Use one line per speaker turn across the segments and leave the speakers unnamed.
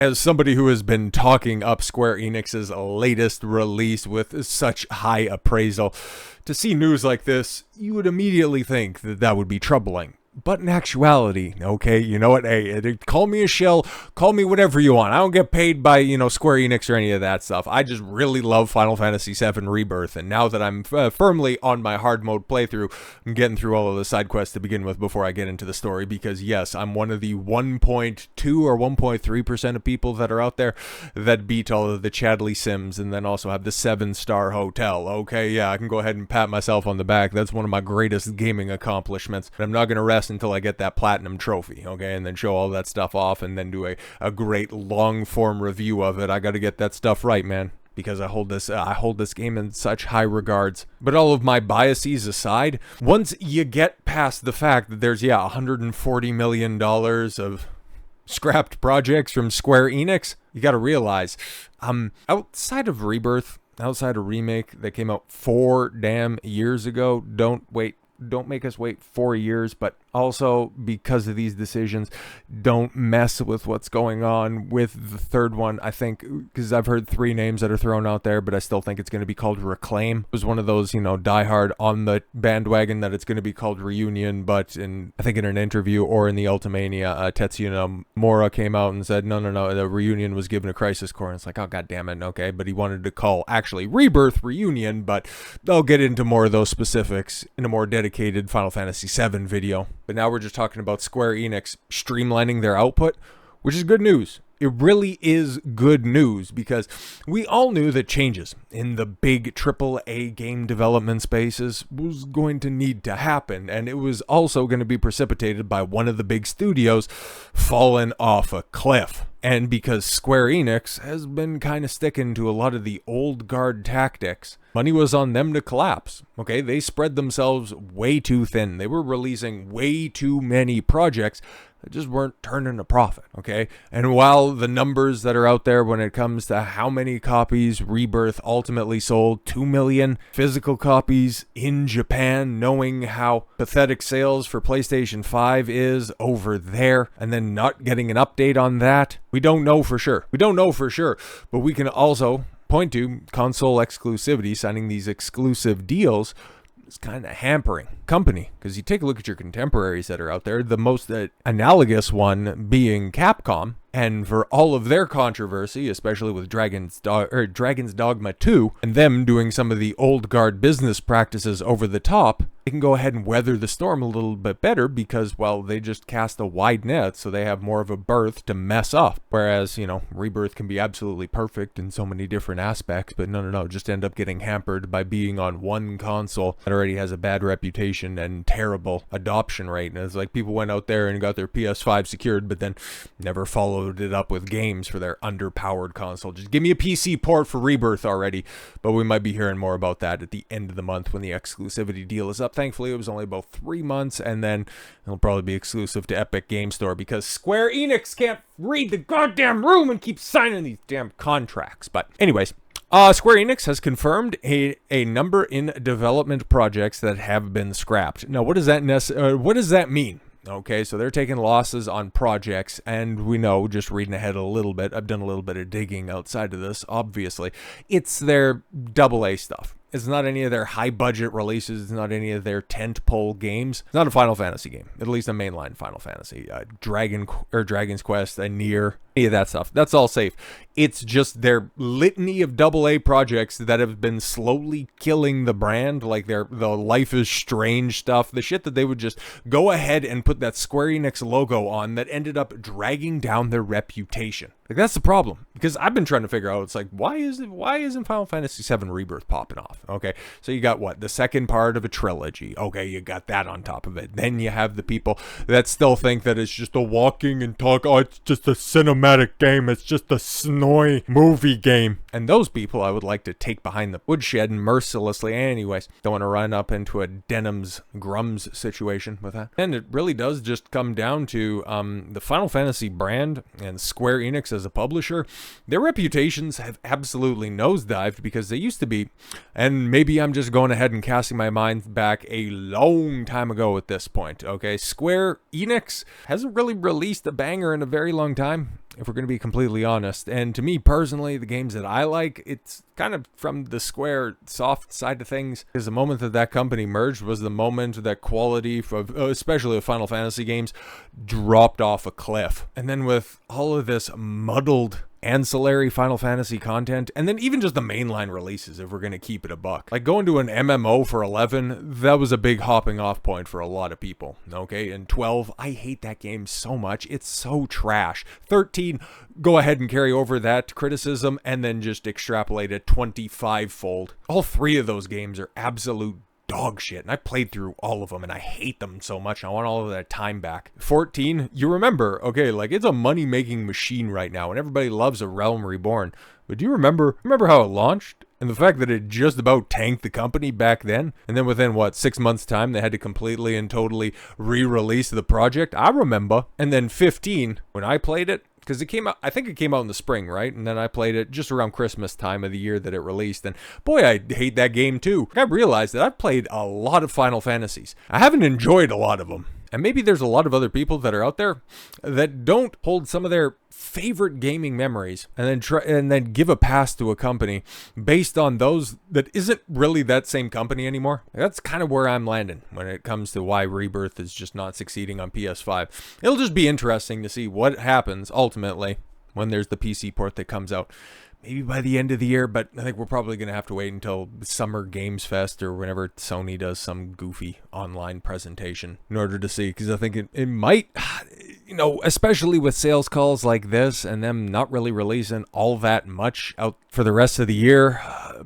As somebody who has been talking up Square Enix's latest release with such high appraisal, to see news like this, you would immediately think that that would be troubling. But in actuality, okay, you know what, hey, call me a shill, call me whatever you want. I don't get paid by, Square Enix or any of that stuff. I just really love Final Fantasy VII Rebirth, and now that I'm firmly on my hard mode playthrough, I'm getting through all of the side quests to begin with before I get into the story, because yes, I'm one of the 1.2 or 1.3% of people that are out there that beat all of the Chadley Sims, and then also have the 7-star hotel. Okay, yeah, I can go ahead and pat myself on the back. That's one of my greatest gaming accomplishments. And I'm not going to rest until I get that platinum trophy, okay, and then show all that stuff off and then do a great long form review of it. I got to get that stuff right, man, because I hold this game in such high regards. But all of my biases aside, once you get past the fact that there's $140 million of scrapped projects from Square Enix, you got to realize, outside of Rebirth, outside of Remake that came out 4 damn years ago, don't make us wait 4 years, but also because of these decisions, don't mess with what's going on with the third one. I think, because I've heard 3 names that are thrown out there, but I still think it's going to be called Reclaim. It was one of those, diehard on the bandwagon that it's going to be called Reunion, but I think in an interview or in the Ultimania, Tetsuya Nomura came out and said, no, the Reunion was given a crisis core, and it's like, oh, god damn it, okay, but he wanted to call actually Rebirth Reunion, but I'll get into more of those specifics in a more dedicated Final Fantasy VII video. But now we're just talking about Square Enix streamlining their output, which is good news. It really is good news, because we all knew that changes in the big AAA game development spaces was going to need to happen, and it was also going to be precipitated by one of the big studios falling off a cliff. And because Square Enix has been kind of sticking to a lot of the old guard tactics, money was on them to collapse. Okay, they spread themselves way too thin. They were releasing way too many projects that just weren't turning a profit, okay? And while the numbers that are out there when it comes to how many copies Rebirth ultimately sold, 2 million physical copies in Japan, knowing how pathetic sales for PlayStation 5 is over there, and then not getting an update on that, we don't know for sure. But we can also point to console exclusivity, signing these exclusive deals, is kind of hampering company, because you take a look at your contemporaries that are out there, the most analogous one being Capcom, and for all of their controversy, especially with Dragon's Dogma 2, and them doing some of the old guard business practices over the top, they can go ahead and weather the storm a little bit better, because, well, they just cast a wide net, so they have more of a berth to mess up. Whereas, Rebirth can be absolutely perfect in so many different aspects, but no, just end up getting hampered by being on one console that already has a bad reputation and terrible adoption rate. And it's like people went out there and got their PS5 secured, but then never followed it up with games for their underpowered console. Just give me a PC port for Rebirth already. But we might be hearing more about that at the end of the month when the exclusivity deal is up. Thankfully, it was only about 3 months, and then it'll probably be exclusive to Epic Game Store, because Square Enix can't read the goddamn room and keep signing these damn contracts. But anyways, Square Enix has confirmed a number in development projects that have been scrapped. Now, what does that mean? Okay, so they're taking losses on projects, and we know, just reading ahead a little bit, I've done a little bit of digging outside of this, obviously, it's their AA stuff. It's not any of their high-budget releases. It's not any of their tent-pole games. It's not a Final Fantasy game, at least a mainline Final Fantasy. Dragon's Quest, Nier, any of that stuff. That's all safe. It's just their litany of AA projects that have been slowly killing the brand, like the Life is Strange stuff, the shit that they would just go ahead and put that Square Enix logo on that ended up dragging down their reputation. Like, that's the problem, because I've been trying to figure out, it's like, why isn't Final Fantasy VII Rebirth popping off? Okay, so you got the second part of a trilogy. Okay, you got that on top of it. Then you have the people that still think that it's just a walking and talk, it's just a cinematic game, it's just a snowy movie game. And those people I would like to take behind the woodshed mercilessly. Anyways, don't want to run up into a Denham's Grums situation with that. And it really does just come down to the Final Fantasy brand and Square Enix as a publisher. Their reputations have absolutely nosedived, because they used to be, and maybe I'm just going ahead and casting my mind back a long time ago at this point, okay? Square Enix hasn't really released a banger in a very long time. if we're going to be completely honest. And to me personally, the games that I like, it's kind of from the Square soft side of things, because the moment that that company merged was the moment that quality, especially of Final Fantasy games, dropped off a cliff. And then with all of this muddled ancillary Final Fantasy content, and then even just the mainline releases, if we're going to keep it a buck. Like going to an MMO for 11, that was a big hopping off point for a lot of people, okay? And 12, I hate that game so much. It's so trash. 13, go ahead and carry over that criticism and then just extrapolate it 25-fold. All three of those games are absolute dog shit, and I played through all of them and I hate them so much. I want all of that time back. 14, you remember, okay, like it's a money-making machine right now and everybody loves A Realm Reborn, but do you remember how it launched and the fact that it just about tanked the company back then, and then within what, 6 months time they had to completely and totally re-release the project? I remember. And then 15, when I played it, because it came out, I think it came out in the spring, right? And then I played it just around Christmas time of the year that it released. And boy, I hate that game too. I realized that I've played a lot of Final Fantasies. I haven't enjoyed a lot of them. And maybe there's a lot of other people that are out there that don't hold some of their favorite gaming memories and then give a pass to a company based on those that isn't really that same company anymore. That's kind of where I'm landing when it comes to why Rebirth is just not succeeding on PS5. It'll just be interesting to see what happens ultimately when there's the PC port that comes out. Maybe by the end of the year, but I think we're probably going to have to wait until Summer Games Fest or whenever Sony does some goofy online presentation in order to see, because I think it might, you know, especially with sales calls like this and them not really releasing all that much out for the rest of the year,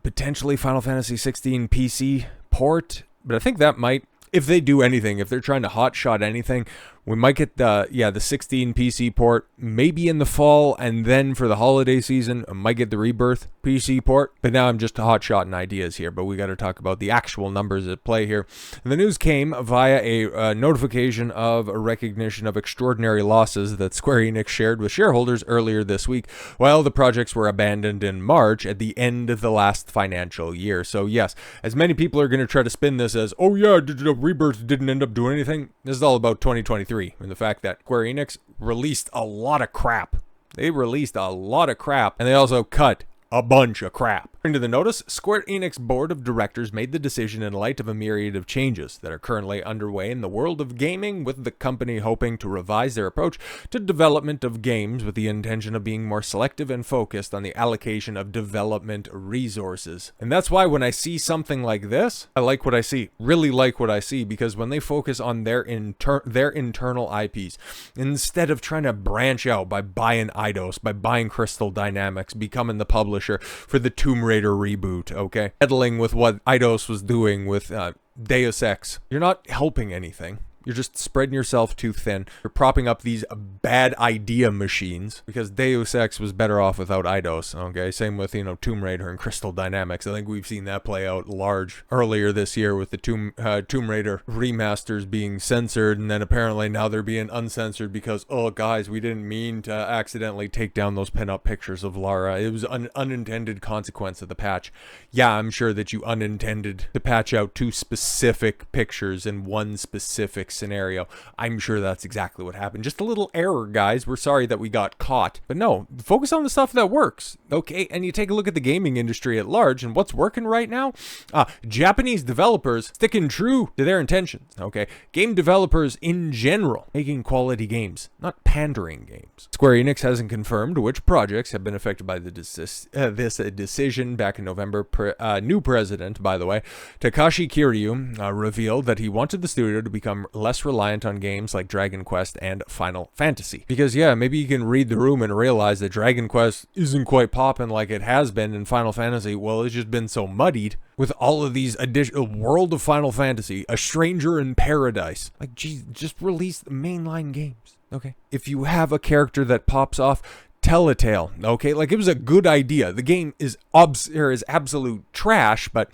potentially Final Fantasy 16 PC port, but I think that might, if they do anything, if they're trying to hotshot anything, we might get the 16 PC port maybe in the fall, and then for the holiday season, I might get the Rebirth PC port. But now I'm just hotshotting ideas here, but we got to talk about the actual numbers at play here. And the news came via a notification of a recognition of extraordinary losses that Square Enix shared with shareholders earlier this week, while the projects were abandoned in March at the end of the last financial year. So yes, as many people are going to try to spin this as, oh yeah, Rebirth didn't end up doing anything, this is all about 2023. And the fact that Square Enix released a lot of crap. They released a lot of crap, and they also cut a bunch of crap. According to the notice, Square Enix board of directors made the decision in light of a myriad of changes that are currently underway in the world of gaming, with the company hoping to revise their approach to development of games with the intention of being more selective and focused on the allocation of development resources. And that's why when I see something like this, I like what I see. Really like what I see, because when they focus on their internal IPs, instead of trying to branch out by buying Eidos, by buying Crystal Dynamics, becoming the publisher for the Tomb Raider reboot, okay? Meddling with what Eidos was doing with Deus Ex. You're not helping anything. You're just spreading yourself too thin. You're propping up these bad idea machines, because Deus Ex was better off without Eidos, okay? Same with, Tomb Raider and Crystal Dynamics. I think we've seen that play out large earlier this year with the Tomb Raider remasters being censored, and then apparently now they're being uncensored because, oh guys, we didn't mean to accidentally take down those pin-up pictures of Lara. It was an unintended consequence of the patch. Yeah, I'm sure that you unintended to patch out 2 specific pictures in one specific scenario. I'm sure that's exactly what happened. Just a little error, guys. We're sorry that we got caught. But no, focus on the stuff that works, okay? And you take a look at the gaming industry at large, and what's working right now? Japanese developers sticking true to their intentions, okay? Game developers in general making quality games, not pandering games. Square Enix hasn't confirmed which projects have been affected by this decision back in November. New president, by the way, Takashi Kiryu, revealed that he wanted the studio to become less reliant on games like Dragon Quest and Final Fantasy. Because yeah, maybe you can read the room and realize that Dragon Quest isn't quite popping like it has been in Final Fantasy. Well, it's just been so muddied with all of these additional World of Final Fantasy, A Stranger in Paradise. Like, geez, just release the mainline games, okay? If you have a character that pops off, tell a tale, okay? Like, it was a good idea. The game is absolute trash, but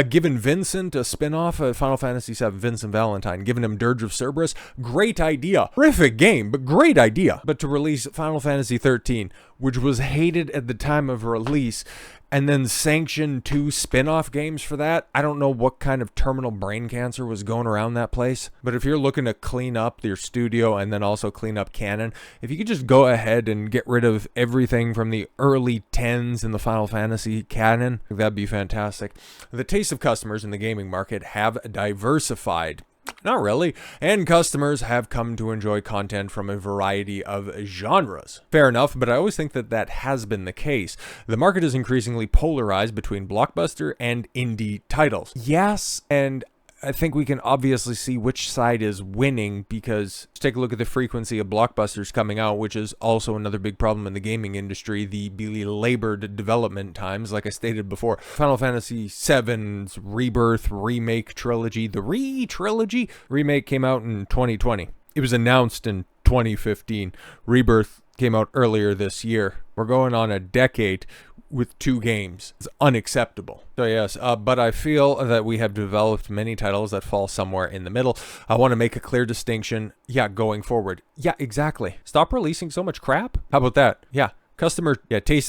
giving Vincent a spin-off of Final Fantasy VII, Vincent Valentine, giving him Dirge of Cerberus, great idea. Horrific game, but great idea. But to release Final Fantasy 13 which was hated at the time of release, and then sanctioned 2 spin-off games for that. I don't know what kind of terminal brain cancer was going around that place, but if you're looking to clean up your studio and then also clean up canon, if you could just go ahead and get rid of everything from the early 10s in the Final Fantasy canon, that'd be fantastic. The tastes of customers in the gaming market have diversified. Not really, and customers have come to enjoy content from a variety of genres. Fair enough, but I always think that that has been the case. The market is increasingly polarized between blockbuster and indie titles. Yes, and I think we can obviously see which side is winning, because let's take a look at the frequency of blockbusters coming out, which is also another big problem in the gaming industry, the belabored development times. Like I stated before, Final Fantasy VII's Rebirth Remake trilogy, the Re-trilogy Remake came out in 2020. It was announced in 2015. Rebirth came out earlier this year. We're going on a decade with 2 games. It's unacceptable. So yes, but I feel that we have developed many titles that fall somewhere in the middle. I want to make a clear distinction. Yeah, going forward. Yeah, exactly. Stop releasing so much crap. How about that? Yeah. Taste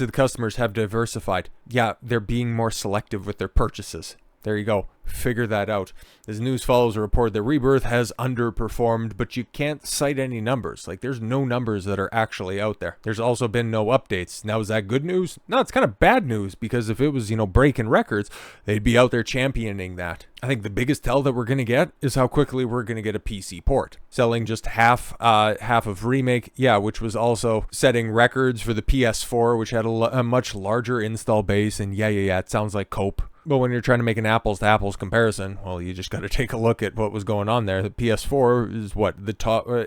of the customers have diversified. Yeah, they're being more selective with their purchases. There you go. Figure that out. As news follows a report that Rebirth has underperformed, but you can't cite any numbers. Like, there's no numbers that are actually out there. There's also been no updates. Now, is that good news? No, it's kind of bad news, because if it was, breaking records, they'd be out there championing that. I think the biggest tell that we're going to get is how quickly we're going to get a PC port. Selling just half of Remake, which was also setting records for the PS4, which had a much larger install base, and it sounds like cope. But when you're trying to make an apples-to-apples comparison, well, you just got to take a look at what was going on there. The PS4 is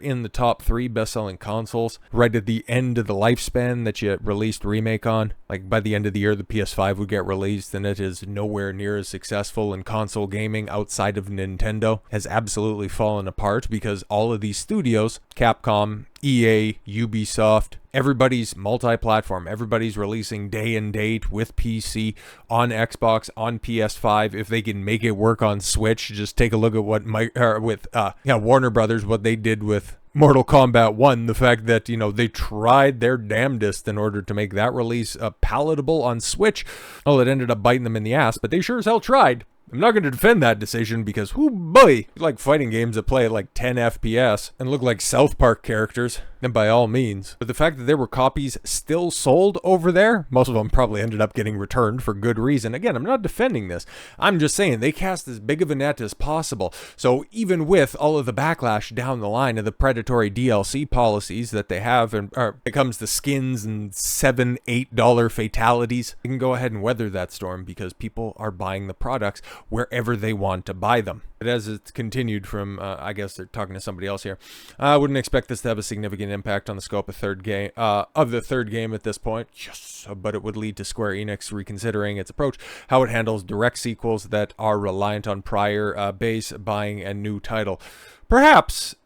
in the top 3 best-selling consoles, right at the end of the lifespan that you released Remake on. Like, by the end of the year, the PS5 would get released, and it is nowhere near as successful in console gaming outside of Nintendo. Has absolutely fallen apart because all of these studios, Capcom, EA, Ubisoft, everybody's multi-platform. Everybody's releasing day and date with PC, on Xbox, on PS5. If they can make it work on Switch, just take a look at what Warner Brothers, what they did with Mortal Kombat 1, the fact that, they tried their damnedest in order to make that release palatable on Switch. Well, it ended up biting them in the ass, but they sure as hell tried. I'm not going to defend that decision because, whoo boy, like fighting games that play at like 10 FPS and look like South Park characters, then by all means. But the fact that there were copies still sold over there, most of them probably ended up getting returned for good reason. Again, I'm not defending this. I'm just saying they cast as big of a net as possible. So even with all of the backlash down the line of the predatory DLC policies that they have, and it comes to skins and $7, $8 fatalities, you can go ahead and weather that storm because people are buying the products wherever they want to buy them. But as it's continued from, I guess they're talking to somebody else here, I wouldn't expect this to have a significant impact on the scope of the third game at this point. Yes, but it would lead to Square Enix reconsidering its approach, how it handles direct sequels that are reliant on prior base buying a new title. Perhaps,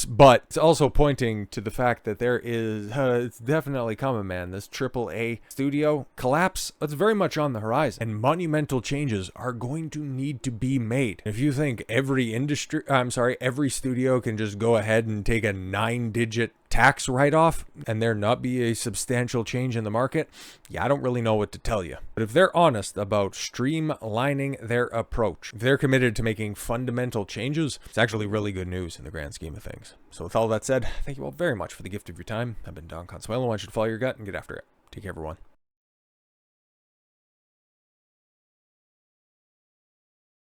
but it's also pointing to the fact that there is, it's definitely coming, man. This AAA studio collapse, that's very much on the horizon, and monumental changes are going to need to be made. If you think every studio can just go ahead and take a 9-digit tax write-off and there not be a substantial change in the market, I don't really know what to tell you. But if they're honest about streamlining their approach, if they're committed to making fundamental changes, it's actually really good news in the grand scheme of things. So with all that said, thank you all very much for the gift of your time. I've been Don Consuelo. I want you to follow your gut and get after it. Take care, everyone.